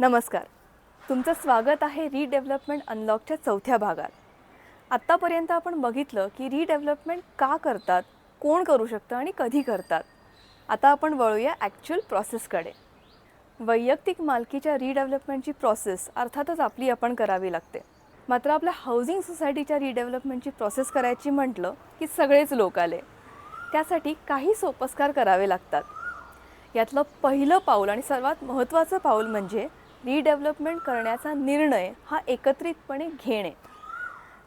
नमस्कार. तुमचं स्वागत आहे रिडेव्हलपमेंट अनलॉकच्या चौथ्या भागात. आत्तापर्यंत आपण बघितलं की रिडेव्हलपमेंट का करतात, कोण करू शकतं आणि कधी करतात. आता आपण वळूया ॲक्च्युअल प्रोसेसकडे. वैयक्तिक मालकीच्या रिडेव्हलपमेंटची प्रोसेस अर्थातच आपली आपण करावी लागते. मात्र आपल्या हाऊसिंग सोसायटीच्या रिडेव्हलपमेंटची प्रोसेस करायची म्हटलं की सगळेच लोक आले. त्यासाठी काही सोपस्कार करावे लागतात. यातलं पहिलं पाऊल आणि सर्वात महत्त्वाचं पाऊल म्हणजे रिडेव्हलपमेंट करण्याचा निर्णय हा एकत्रितपणे घेणे.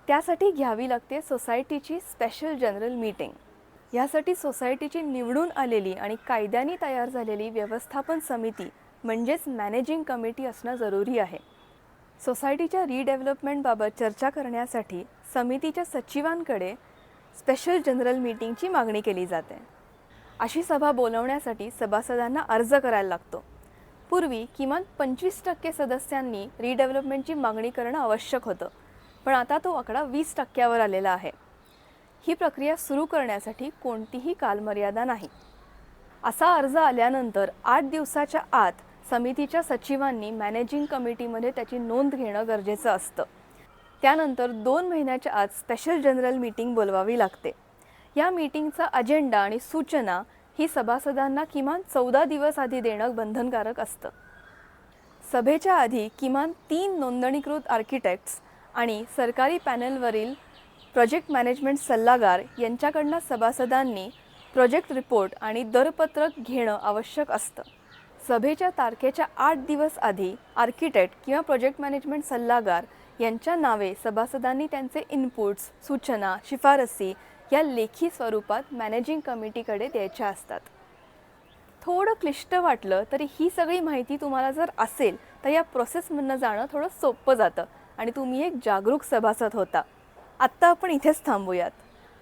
त्यासाठी घ्यावी लागते सोसायटीची स्पेशल जनरल मीटिंग. यासाठी सोसायटीची निवडून आलेली आणि कायद्याने तयार झालेली व्यवस्थापन समिती म्हणजेच मॅनेजिंग कमिटी असणं जरुरी आहे. सोसायटीच्या रिडेव्हलपमेंटबाबत चर्चा करण्यासाठी समितीच्या सचिवांकडे स्पेशल जनरल मीटिंगची मागणी केली जाते. अशी सभा बोलवण्यासाठी सभासदांना अर्ज करायला लागतो. पूर्वी किमान 25% सदस्यांनी रिडेव्हलपमेंटची मागणी करणं आवश्यक होतं, पण आता तो आकडा 20% आलेला आहे. ही प्रक्रिया सुरू करण्यासाठी कोणतीही कालमर्यादा नाही. असा अर्ज आल्यानंतर 8 दिवसाच्या आत समितीच्या सचिवांनी मॅनेजिंग कमिटीमध्ये त्याची नोंद घेणं गरजेचं असतं. त्यानंतर 2 महिन्याच्या आत स्पेशल जनरल मीटिंग बोलवावी लागते. या मीटिंगचा अजेंडा आणि सूचना ही सभासदांना किमान 14 दिवस आधी देणं बंधनकारक असतं. सभेच्या आधी किमान 3 नोंदणीकृत आर्किटेक्ट्स आणि सरकारी पॅनलवरील प्रोजेक्ट मॅनेजमेंट सल्लागार यांच्याकडनं सभासदांनी प्रोजेक्ट रिपोर्ट आणि दरपत्रक घेणं आवश्यक असतं. सभेच्या तारखेच्या 8 दिवस आधी आर्किटेक्ट किंवा प्रोजेक्ट मॅनेजमेंट सल्लागार यांच्या नावे सभासदांनी त्यांचे इनपुट्स, सूचना, शिफारसी या लेखी स्वरूपात मॅनेजिंग कमिटीकडे द्यायच्या असतात. थोडं क्लिष्ट वाटलं तरी ही सगळी माहिती तुम्हाला जर असेल तर या प्रोसेसमधनं जाणं थोडं सोपं जातं आणि तुम्ही एक जागरूक सभासद होता. आत्ता आपण इथेच थांबूयात.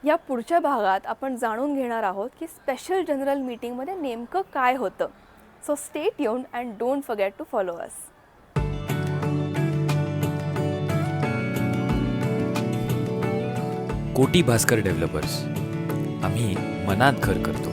या पुढच्या भागात आपण जाणून घेणार आहोत की स्पेशल जनरल मीटिंगमध्ये नेमकं काय होतं. So stay tuned and don't forget to follow us. Koti Bhaskar developers, आम्ही मनात घर करतो.